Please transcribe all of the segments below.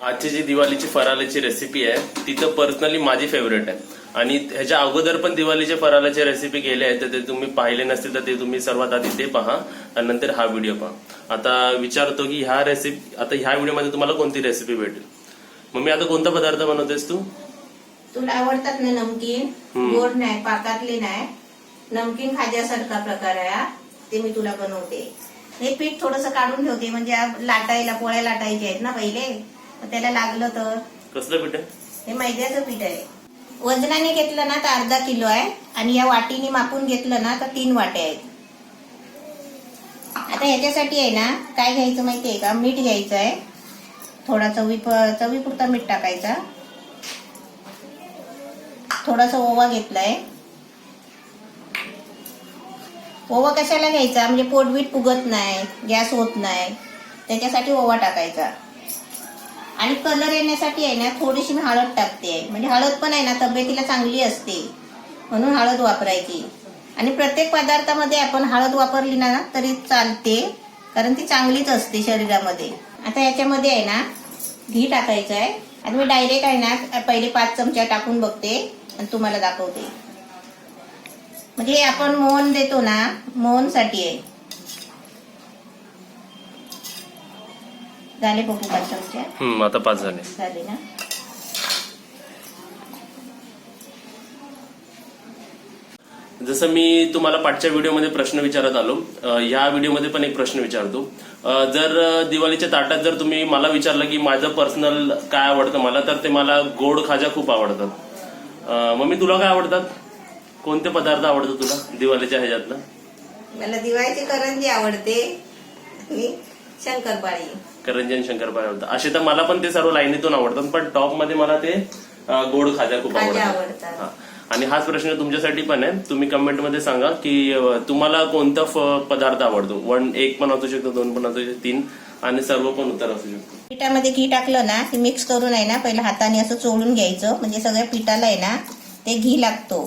आजची जी दिवाळीची फराळाची रेसिपी आहे ती तर पर्सनली माझी फेवरेट आहे आणि ह्याच्या अगोदर पण दिवाळीचे फराळाची रेसिपी गेले आहेत तर ते तुम्ही पाहिले नसतील तर ते तुम्ही सर्वात आधी ते पहा आणि नंतर हा व्हिडिओ पहा। आता विचारतो की ह्या व्हिडिओमध्ये तुम्हाला कोणती रेसिपी भेटेल। मम्मी आता कोणता पदार्थ बनवतेस तू? तुला आवडतात ना नमकीन? गोड नाही, पाकातले नाही, नमकीन खाज्यासारखा प्रकार आहे हा। ते मी तुला बनवते। हे पीठ थोडस काढून ठेवते म्हणजे लाटायला पोळ्या लाटायचे आहेत ना पहिले, मग त्याला लागलं तर। कसलं पीठ आहे हे? मैद्याचं पीठ आहे। वजनाने घेतलं ना तर अर्धा किलो आहे आणि या वाटीने मापून घेतलं ना तर 3 वाट्या आहेत। आता ह्याच्यासाठी आहे ना काय घ्यायचं माहितीये का? मीठ घ्यायचं आहे, थोडा चवीपुरता मीठ टाकायचा, थोडासा ओवा घेतलाय। ओवा कशाला घ्यायचा? म्हणजे पोटबीट फुगत नाही, गॅस होत नाही, त्याच्यासाठी ओवा टाकायचा। आणि कलर येण्यासाठी आहे ना थोडीशी मी हळद टाकते, म्हणजे हळद पण आहे ना तब्येतीला चांगली असते म्हणून हळद वापरायची। आणि प्रत्येक पदार्थामध्ये आपण हळद वापरली ना तरी चालते, कारण ती चांगलीच असते शरीरामध्ये। आता याच्यामध्ये आहे ना घी टाकायचं आहे आणि मी डायरेक्ट आहे ना पहिले 5 चमचा टाकून बघते आणि तुम्हाला दाखवते। म्हणजे आपण मोहन देतो ना, मोहनसाठी आहे। झाले बघू 5 चमचे? आता 5 झाले ना। जसं मी तुम्हाला पाठच्या व्हिडिओमध्ये प्रश्न विचारत आलो, ह्या व्हिडिओमध्ये पण एक प्रश्न विचारतो। जर दिवाळीच्या ताटात जर तुम्ही मला विचारलं की माझं पर्सनल काय आवडतं मला, तर ते मला गोड खाजा खूप आवडतात। मम्मी तुला काय आवडतात? कोणते पदार्थ आवडतात तुला दिवाळीच्या ह्याच्यातलं? मला दिवाळीची करंजी आवडते आणि शंकरपाळी। करंजी आणि शंकरपाळी आवडतात। असे तर मला पण ते सर्व लाईनीतून आवडतात, पण टॉप मध्ये मला ते गोड खाजा खूप आवडतात। आणि हाच प्रश्न तुमच्यासाठी पण आहे, तुम्ही कमेंट मध्ये सांगा की तुम्हाला कोणता पदार्थ आवडतो। 1 पण असू शकतो, 2 पण असू शकतो, 3 आणि सर्व पण उत्तर असू शकतो। पिठामध्ये घी टाकलं ना की मिक्स करून आहे ना पहिला हाताने असं चोळून घ्यायचं, म्हणजे सगळ्या पिठाला आहे ना ते घी लागतो।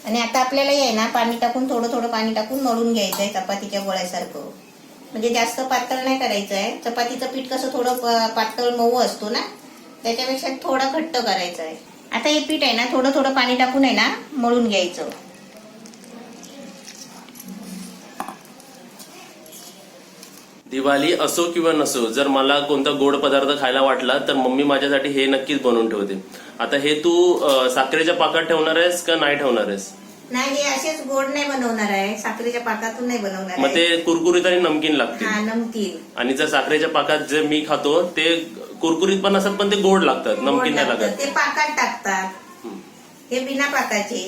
आणि आता आपल्याला आहे ना पाणी टाकून थोडं थोडं पाणी टाकून मळून घ्यायचंय चपातीच्या गोळ्यासारखं, म्हणजे जास्त पातळ नाही करायचंय। चपातीचं पीठ कसं थोडं पातळ मऊ असतो ना, त्याच्यापेक्षा थोडं घट्ट करायचं आहे। आता हे पीठ आहे ना थोडं थोडं पाणी टाकून आहे ना मळून घ्यायचं। दिवाळी असो किंवा नसो, जर मला कोणता गोड पदार्थ खायला वाटला तर मम्मी माझ्यासाठी हे नक्कीच बनवून ठेवते। आता हे तू साखरेच्या पाकात ठेवणार आहेस का नाही ठेवणार आहेस? नाही, हे असेच गोड नाही बनवणार आहे, साखरेच्या पाकातून नाही बनवणार। मग ते कुरकुरीत आणि नमकीन लागते। हा, नमकीन। आणि जर साखरेच्या पाकात जे मी खातो ते कुरकुरीत पण असतात पण ते गोड लागतात, नमकीन नाही लागत। ते पाकात टाकतात, हे बिना पाकाचे।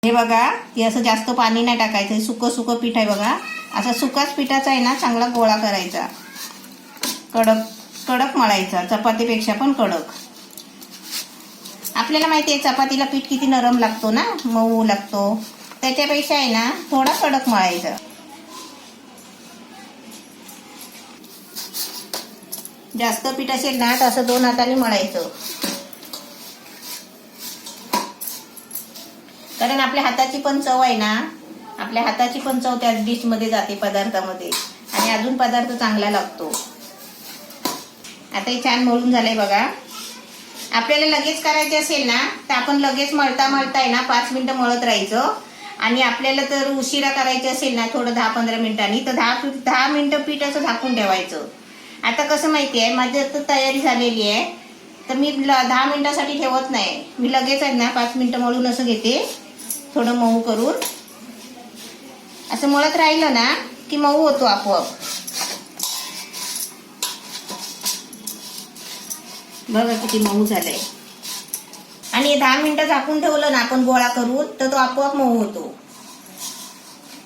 हे बघा, हे असं जास्त पाणी नाही टाकायचं, सुकं सुकं पीठ आहे बघा। असा सुकाच पिठाचा आहे ना चांगला गोळा करायचा, कडक कडक मळायचा, चपातीपेक्षा पण कडक। आपल्याला माहिती आहे चपातीला पीठ किती नरम लागतो ना, मऊ लागतो, त्याच्यापेक्षा आहे ना थोडा कडक मळायचा। जास्त पीठ असेल ना तर असं 2 हाताने मळायचं, कारण आपल्या हाताची पण चव आहे ना, आपल्या हाताची पण चव त्या डिश मध्ये जाते, पदार्थामध्ये, आणि अजून पदार्थ चांगला लागतो। आता हे छान मळून झालंय बघा। आपल्याला लगेच करायचे असेल ना तर आपण लगेच मळता मळता आहे ना 5 मिनिटं मळत राहायचं। आणि आपल्याला तर उशिरा करायचे असेल ना थोडं 10-15 मिनिटांनी, तर 10 मिनिटं पीठ असं झाकून ठेवायचं। आता कसं माहिती आहे, माझी आता तयारी झालेली आहे तर मी 10 मिनिटासाठी ठेवत नाही, मी लगेच आहे ना 5 मिनिटं मळून असं घेते, थोडं मऊ करून। असं मळत राहिलं ना की मऊ होतो आपोआप। बघा किती मऊ झालंय। आणि 10 मिनिटं झाकून ठेवलं ना आपण गोळा करून तर तो आपोआप मऊ होतो।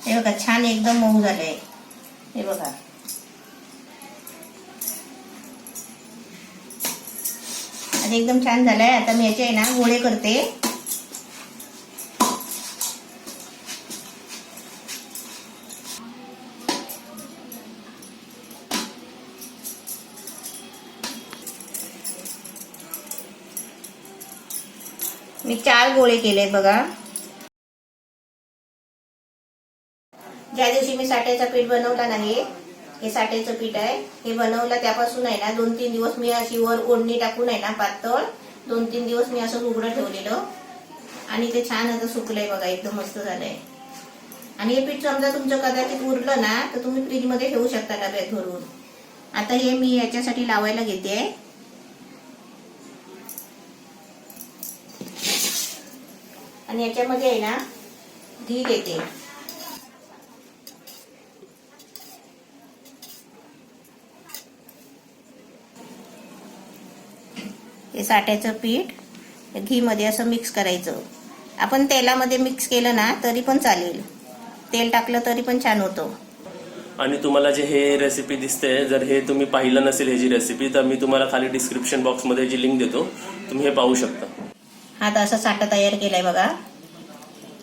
हे बघा छान एकदम मऊ झालंय, हे बघा। आणि एकदम छान झालंय। आता मी याचे आहे ना गोळे करते। मी 4 गोळे केले बघा। ज्या दिवशी मी साठ्याचं पीठ बनवला नाही, हे साठ्याचं पीठ आहे, हे बनवलं त्यापासून आहे ना 2-3 दिवस मी अशी वर ओढणी टाकून आहे ना पातळ 2-3 दिवस मी असं उघडं ठेवलेलं आणि ते छान आता सुकलंय बघा, एकदम मस्त झालंय. आणि हे पीठ समजा तुमचं कदाचित उरलं ना तर तुम्ही फ्रीज मध्ये ठेवू शकता डब्यात भरून. आता हे मी याच्यासाठी लावायला घेते. आणि याच्यामध्ये आहे ना घी घेते. हे साठ्याचं पीठ घी मध्ये असं मिक्स करायचं. आपण तेलामध्ये मिक्स केलं ना तरी पण चालेल, तेल टाकलं तरी पण छान होतं. आणि तुम्हाला जे हे रेसिपी दिसते, जर हे तुम्ही पाहिलं नसेल ह्याची रेसिपी, तर मी तुम्हाला खाली डिस्क्रिप्शन बॉक्समध्ये जी लिंक देतो, तुम्ही हे पाहू शकता. आता असं साठा तयार केलाय बघा.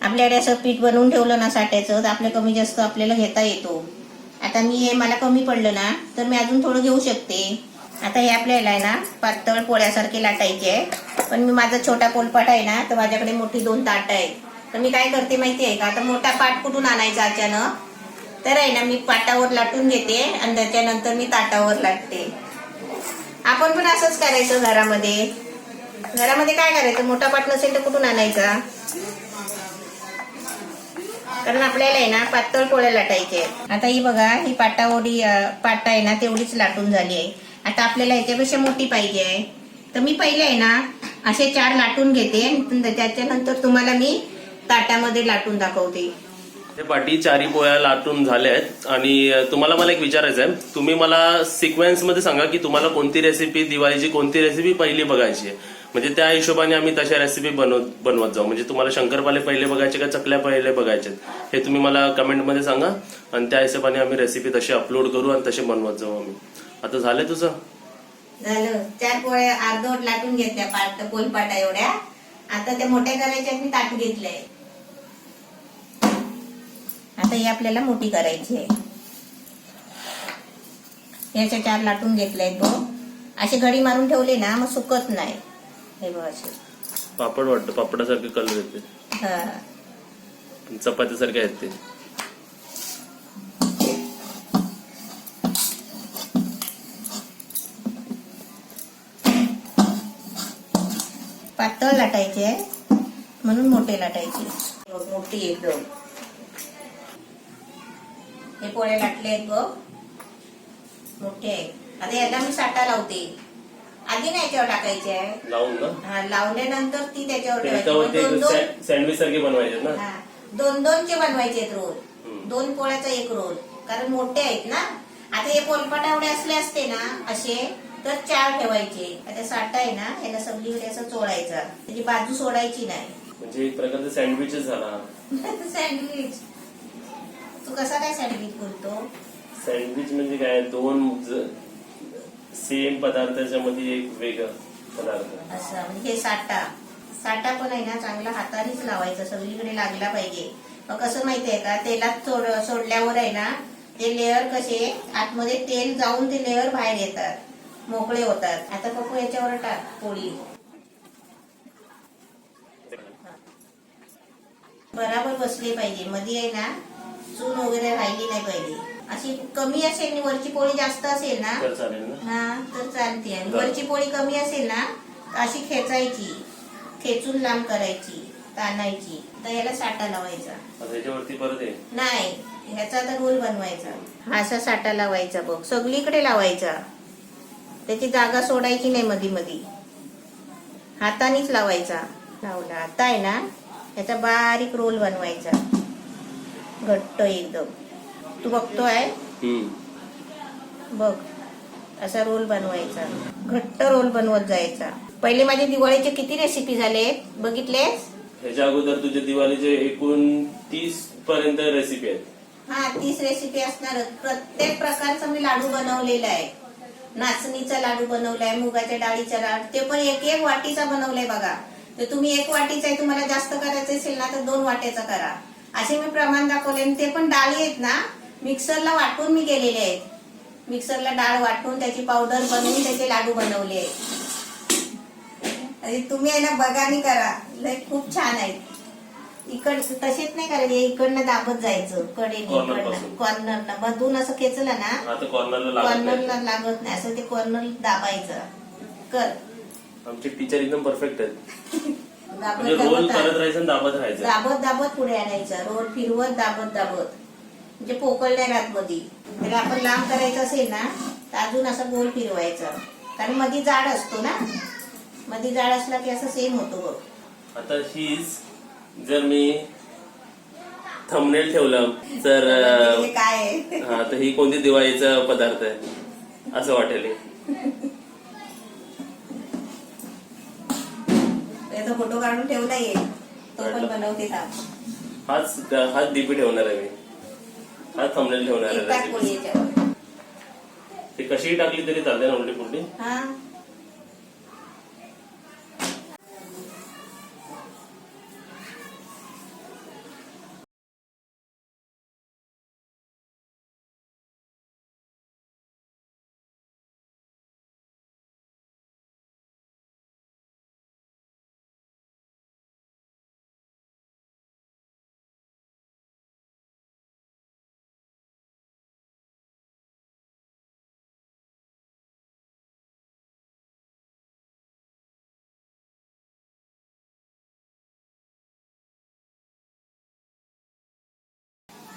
आपल्याकडे असं पीठ बनवून ठेवलं ना साठ्याचं तर आपल्या कमी जास्त आपल्याला घेता येतो. आता मी हे मला कमी पडलं ना तर मी अजून थोडं घेऊ शकते. आता हे आपल्याला आहे ना पातळ पोळ्यासारखे लाटायचे आहे. पण मी माझा छोटा पोलपाट आहे ना तर माझ्याकडे मोठी 2 ताटं आहेत. तर मी काय करते माहिती आहे का, आता मोठा पाट कुठून आणायचा अचानक, तर आहे ना मी पाटावर लाटून घेते आणि त्याच्यानंतर मी ताटावर लाटते. आपण पण असंच करायचं घरामध्ये. घरामध्ये काय करायचं, मोठा पाट नसेल तर कुठून आणायचा, कारण आपल्याला आहे ना पातळ पोळ्या लाटायचे. आता ही बघा, ही पाटावडी पाटा आहे ना तेवढीच लाटून झाली आहे. आता आपल्याला याच्यापेक्षा मोठी पाहिजे आहे, तर मी पहिले आहे ना असे 4 लाटून घेते आणि त्याच्यानंतर तुम्हाला मी ताटामध्ये लाटून दाखवते. हे पाटी 4 पोळ्या लाटून झाल्या आहेत. आणि तुम्हाला मला एक विचारायचं आहे, तुम्ही मला सिक्वेन्स मध्ये सांगा की तुम्हाला कोणती रेसिपी, दिवाळीची कोणती रेसिपी पहिली बघायची आहे. म्हणजे त्या हिशोबाने आम्ही तशा रेसिपी बनवत जाऊ. म्हणजे तुम्हाला शंकरपाळे पहिले बघायचे का चकल्या पहिले बघायचे, हे तुम्ही मला कमेंटमध्ये सांगा आणि त्या हिशोबाने आम्ही रेसिपी तशी अपलोड करू आणि तसे बनवत जाऊ आम्ही. आता झालंय तुझं? झालं. 4 पोळ्या अर्धवट लाटून घेतल्या पोलपाटा एवढ्या. आता त्या मोठ्या करायच्या मी ताट घेतलंय. आता ही आपल्याला मोठी करायची आहे. याच्या 4 लाटून घेतल्यात बघ. असे घडी मारून ठेवले ना मग सुकत नाही. हे बघ असे पापड वाटतं, पापडासारखे कलर येते, हा चपातीसारखे आहेत ते. पातळ लाटायचे म्हणून मोठे लाटायचे. मोठी एकदम. हे पोळे लाटले आहेत बघ, मोठे आहेत. आता याला मी साठा लावते. आधी नाही याच्यावर टाकायचे आहे, लावून ना, हा लावल्यानंतर ती त्याच्यावर ठेवायची. सँडविच सारखे बनवायचे ना. 2-2चे बनवायचे रोल. 2 पोळ्याचा 1 रोल, कारण मोठे आहेत ना. आता हे पोलपाटा एवढे असले असते ना असे तर 4 ठेवायचे. आता साठा आहे ना याला सगळीकडे असं चोळायचा, त्याची बाजू सोडायची नाही. म्हणजे एक प्रकारचा सँडविचच झाला. सँडविच. तू कसा काय सँडविच बोलतो? सँडविच म्हणजे काय, 2 सेम पदार्थाच्या मध्ये एक वेगळं पदार्थ असं. म्हणजे हे साठा पण आहे ना चांगला हातानेच लावायचा, सगळीकडे लागला पाहिजे. मग कसं माहितीये का, तेलात सोडल्यावर आहे ना ते लेअर कसे आतमध्ये तेल जाऊन ते लेअर बाहेर येतात, मोकळे होतात. आता पप्पू याच्यावर टाक पोळी. बराबर बसली पाहिजे, मध्ये आहे ना चून वगैरे राहिली नाही पाहिजे. अशी कमी असेल आणि वरची पोळी जास्त असेल ना तर चालेल ना. हा तर चालते. आणि वरची पोळी कमी असेल ना अशी खेचायची, खेचून लांब करायची, ताणायची. तर याला साठा लावायचा. त्याच्यावरती परत आहे नाही, ह्याचा तर रोल बनवायचा. हा असा साठा लावायचा बघ, सगळीकडे लावायचा. त्याची जागा सोडायची नाही मधी मधी, हातानेच लावायचा. लावला आता आहे ना याचा बारीक रोल बनवायचा, घट्ट एकदम. तू बघतोय बघ, असा रोल बनवायचा, घट्ट रोल बनवत जायचा. पहिले माझे दिवाळीचे किती रेसिपी झाले बघितलेस? ह्याच्या अगोदर तुझ्या दिवाळीचे एकूण 30 पर्यंत रेसिपी आहेत. हा 30 रेसिपी असणार. प्रत्येक प्रकारचा मी लाडू बनवलेला आहे. नाचणीचा लाडू बनवलाय, मुगाच्या डाळीचा लाडू, ते पण 1-1 वाटीचा बनवलाय बघा. तर तुम्ही 1 वाटीचा आहे, तुम्हाला जास्त करायचं असेल ना तर 2 वाट्याचा करा. असे मी प्रमाण दाखवले. आणि ते पण डाळी आहेत ना मिक्सरला वाटून मी केलेले आहेत. मिक्सरला डाळ वाटून त्याची पावडर बनवून त्याचे लाडू बनवले आहेत. तुम्ही आहे ना बघा आणि करा, लय खूप छान आहेत. तसेच नाही करायचे, इकडनं दाबत जायचं कडेने, Corner इकडनं पासून. कॉर्नरनं मधून असं खेचलं ना आता कॉर्नरला लागत नाही. कॉर्नरला लागत नाही, असं ते कॉर्नर दाबायचं. कर आमचे टीचर एकदम परफेक्ट आहेत. दाबत म्हणजे रोल दाबत करत राहायचं आणि दाबत राहायचं. दाबत दाबत पुढे आणायचं, रोल फिरवत दाबत दाबत, म्हणजे पोकळ नाही राहत मधी. तर आपण लांब करायचं असेल ना तर अजून असं गोल फिरवायचं, कारण मधी जाड असतो ना, मधी जाड असला की असं सेम होतो बघ. आता हीच जर मी थंबनेल ठेवलं तर म्हणजे काय आहे? हा, तर ही कोणती दिवाळीचा पदार्थ आहे असं वाटेल. याचा फोटो काढून ठेवला येईल, तो पण बनवते थांब. हाच डीपी ठेवणार आहे मी, हाच थंबनेल ठेवणार एक टाक पोळी आहे. याच्यावर. ती कशीही टाकली तरी चालते ना उलटी पुलटी. हा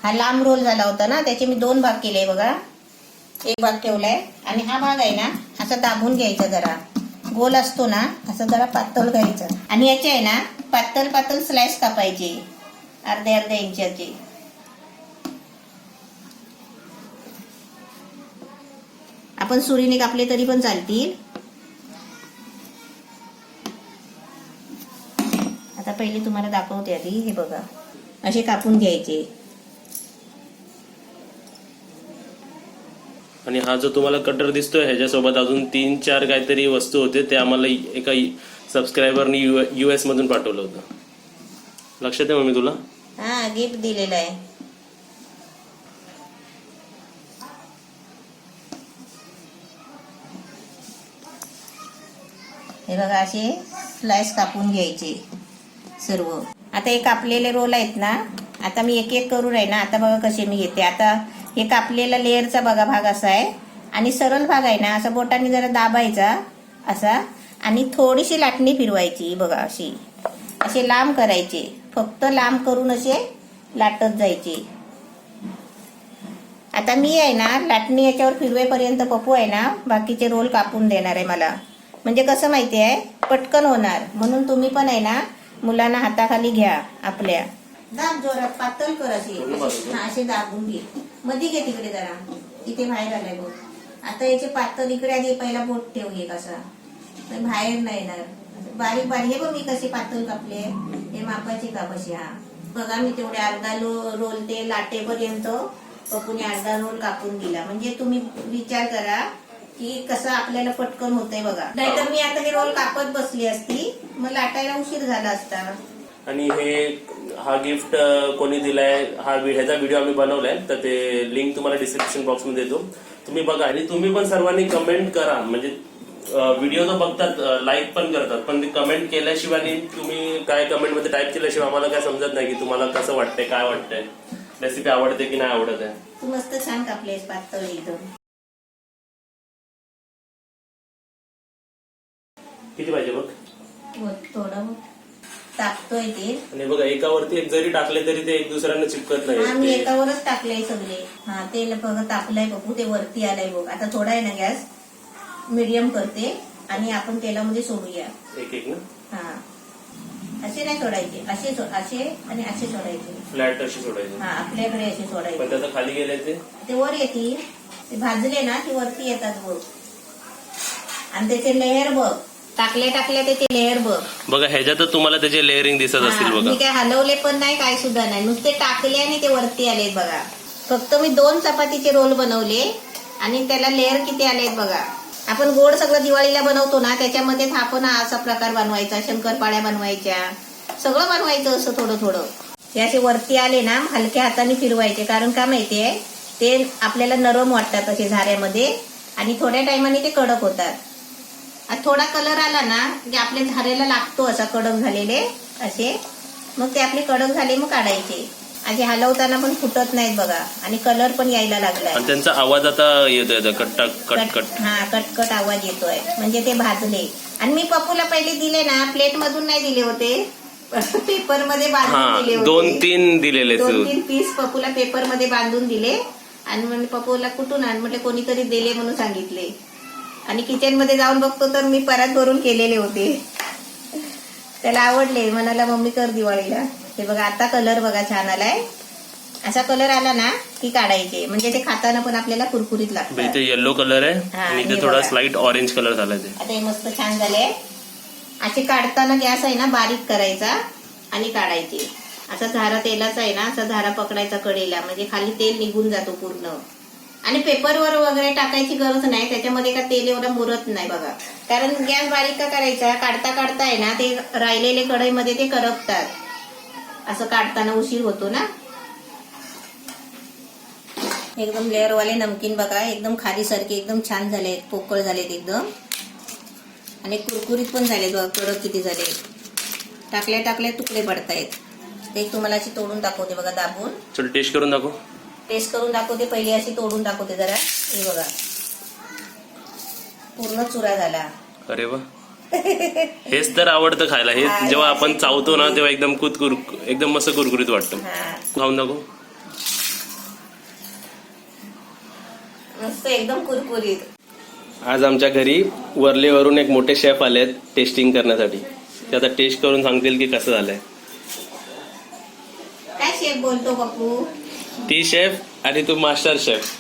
हा लांब रोल झाला होता ना, त्याचे मी 2 भाग केले बघा. एक भाग ठेवलाय आणि हा भाग आहे ना असा दाबून घ्यायचा, जरा गोल असतो ना असं जरा पातळ घ्यायचं आणि याचे आहे ना पातळ पातळ स्लाइस कापायचे, अर्ध्या अर्ध्या इंचाचे. आपण सुरीने कापले तरी पण चालतील. आता पहिले तुम्हाला दाखवते आधी, हे बघा असे कापून घ्यायचे. आणि हा जो तुम्हाला कटर दिसतोय ह्याच्यासोबत अजून 3-4 काहीतरी वस्तू होते, ते आम्हाला एका सबस्क्रायबरनी US मधून पाठवलं होतं. लक्षात आहे मम्मी तुला? हा गिफ्ट दिलेलं आहे. हे बघा असे स्लाइस कापून घ्यायचे सर्व. आता हे कापलेले रोल आहेत ना, आता मी एक एक करून आहे ना, आता बघा कसे मी घेते. आता हे कापलेला लेअरचा बघा भाग असा आहे आणि सरळ भाग आहे ना असा बोटाने जरा दाबायचा असा आणि थोडीशी लाटणी फिरवायची बघा, अशी असे लांब करायचे, फक्त लांब करून असे लाटत जायचे. आता मी आहे ना लाटणी याच्यावर फिरवेपर्यंत पप्पू आहे ना बाकीचे रोल कापून देणार आहे मला. म्हणजे कसं माहिती आहे, पटकन होणार. म्हणून तुम्ही पण आहे ना मुलांना हाताखाली घ्या आपल्या, दाब जोरात, पातळ कर असे. असे दाबून घे, मध्ये घे तिकडे जरा, इथे बाहेर आलाय बघ. आता याचे पातळ इकडे आधी पहिला बोट ठेव एक असा, बाहेर नाही येणार. बारीक बारीक हे बघ मी कसे पातळ कापले, हे मापाचे काप असे. हा बघा मी तेवढे अर्धा रोल ते लाटेपर्यंत पप्पूने अर्धा रोल कापून दिला. म्हणजे तुम्ही विचार करा की कसं आपल्याला पटकन होतंय बघा. नाहीतर मी आता हे रोल कापत बसली असती, मग लाटायला उशीर झाला असता. आणि हा गिफ्ट कोणी दिलाय, ह्याचा व्हिडिओ आम्ही बनवलाय, तर ते लिंक तुम्हाला डिस्क्रिप्शन बॉक्स मध्ये देतो, तुम्ही बघा. आणि तुम्ही पण सर्वांनी कमेंट करा. म्हणजे व्हिडिओ तर बघतात, लाईक पण करतात, पण कमेंट केल्याशिवाय, तुम्ही काय कमेंट मध्ये टाईप केल्याशिवाय आम्हाला काय समजत नाही की तुम्हाला कसं वाटतंय, काय वाटतंय, रेसिपी आवडते की नाही आवडत आहे. तू मस्त छान कापलेस पातळ एकदम. किती पाहिजे बघ, थोडं टाकतोय ते. आणि बघा एकावरती एक जरी टाकले तरी ते एक दुसऱ्यांना चिपकत हा मी नाही. एकावरच टाकलंय सगळे. हा तेल बघ तापलंय बघू, ते वरती आलंय बघ. आता थोडा आहे ना गॅस मीडियम करते आणि आपण तेलामध्ये सोडूया एक एक ना. हा असे नाही सोडायचे, असे असे आणि असे सोडायचे, फ्लॅट अशी सोडायची. हा आपल्याकडे असे पण सोडायचे. त्याचं खाली गेले ते वर येतील, ते भाजले ना ते वरती येतात बघ. आणि त्याचे लेअर बघ, टाकल्या टाकल्या त्याचे लेअर बघ. बघा ह्याच्यात तुम्हाला त्याचे लेअरिंग दिसत असतील हा, बघा. मी काय हलवले पण नाही, काय सुद्धा नाही, नुसते टाकले आणि ते वरती आले बघा. फक्त मी 2 चपातीचे रोल बनवले आणि त्याला लेअर किती आलेत बघा. आपण गोड सगळं दिवाळीला बनवतो ना, त्याच्यामध्येच आपण असा प्रकार बनवायचा, शंकरपाळ्या बनवायच्या, सगळं बनवायचं असं थोडं थोडं. हे असे वरती आले ना हलक्या हाताने फिरवायचे, कारण का माहितीये ते आपल्याला नरम वाटतात असे झाऱ्यामध्ये आणि थोड्या टायमाने ते कडक होतात. थोडा कलर आला ना की आपल्या झाऱ्याला लागतो असा कडक झालेले असे, मग ते आपले कडक झाले मग काढायचे. असे हलवताना पण फुटत नाहीत बघा आणि कलर पण यायला लागलाय. आणि त्यांचा आवाज आता येतोय कट कट कट. हा कटकट आवाज येतोय म्हणजे ते भाजले. आणि मी पप्पूला पहिले दिले ना प्लेट मधून नाही दिले होते, पेपर मध्ये बांधून दिले होते. 2-3 दिलेले 2-3 पीस पप्पूला पेपर मध्ये बांधून दिले. आणि म्हणजे पप्पूला कुठून आण म्हटलं कोणीतरी दिले म्हणून सांगितले. आणि किचन मध्ये जाऊन बघतो तर मी परत भरून केलेले होते. त्याला आवडले, म्हणाला मम्मी कर दिवाळीला. हे बघा आता कलर बघा छान आलाय. असा कलर आला ना की काढायचे म्हणजे ते खाताना पण आपल्याला कुरकुरीत लागतं. इथे येलो कलर आहे आणि इथे थोडा स्लाइट ऑरेंज कलर झालाय. ते आता हे मस्त छान झाले. असे काढताना गॅस आहे ना बारीक करायचा आणि काढायचे. असा झारा तेलाचा आहे ना असा झारा पकडायचा कडेला म्हणजे खाली तेल निघून जातो पूर्ण. आणि पेपरवर वगैरे टाकायची गरज नाही, त्याच्यामध्ये का तेल एवढं मुरत नाही बघा. कारण गॅस बारीक का करायचा, काढता काढता आहे ना ते राहिलेले कढईमध्ये ते करपतात. असं काढताना उशीर होतो ना. एकदम लेअरवाले नमकीन बघा एकदम खारीसारखे एकदम छान झाले, पोकळ झालेत एकदम. आणि कुरकुरीत पण झाले बघा, कडक किती झाले. टाकल्या टाकल्या तुकडे पडतायत. ते तुम्हाला अशी तोडून दाखवते बघा दाबून. चल टेस्ट करून दाखव. टेस्ट करून दाखवते, पहिली अशी तोडून दाखवते जरा. हे बघा पूर्ण चुरा झाला. अरे वा, हेच तर आवडतं खायला. हे जेव्हा आपण चावतो ना तेव्हा एकदम एकदम मस्त कुरकुरीत वाटतं. खाऊन दाखव. मस्त एकदम कुरकुरीत. आज आमच्या घरी वरलेवरून एक मोठे शेफ आलेत टेस्टिंग करण्यासाठी. ते आता टेस्ट करून सांगतील की कसं झालंय. काय शेफ बोलतो पप्पू? ती शेफ आणि तू मास्टर शेफ.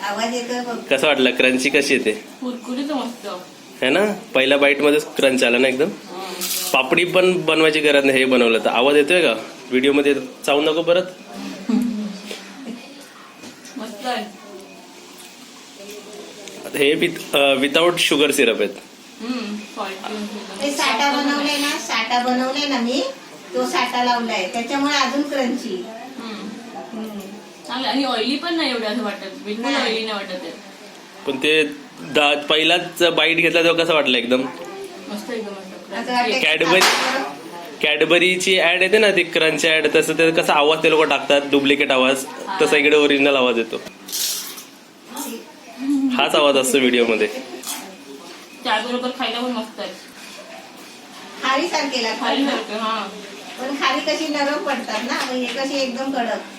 आवाज येतोय बघ. कसं वाटलं? क्रंची कशी येते? कुरकुरीत मस्त है ना. पहिल्या बाईट मध्येच क्रंच आला ना एकदम. पापडी पण बनवायची गरज नाही, हे बनवलं तर. आवाज येतोय का व्हिडिओ मध्ये? चावून नको परत. मस्त आहे. हे विदाउट शुगर सिरप आहेत. ते साठा बनवलाय ना मी, तो साठा लावलाय त्याच्यामुळे अजून क्रंची. चांगलं. आणि ऑइली पण नाही एवढं असं वाटत, बिलकुल नाही. ऑइली नाही वाटत आहे. पण ते पहिलाच बाईट घेतला तेव्हा कसं वाटलं एकदम मस्त एकदम मस्त. असं वाटतं कॅडबरीची ऍड येते ना ती क्रंच ऍड, तसं ते कसा आवाज ते लोक टाकतात डुप्लिकेट आवाज, तसा इकडे ओरिजिनल आवाज येतो. हाच आवाज असतो व्हिडिओ मध्ये. त्याबरोबर खायला पण मस्त आहे. खारी सारखेला खाली सारखं. हा पण खारी कशी नरम पडतात ना, हे कशी एकदम कडक.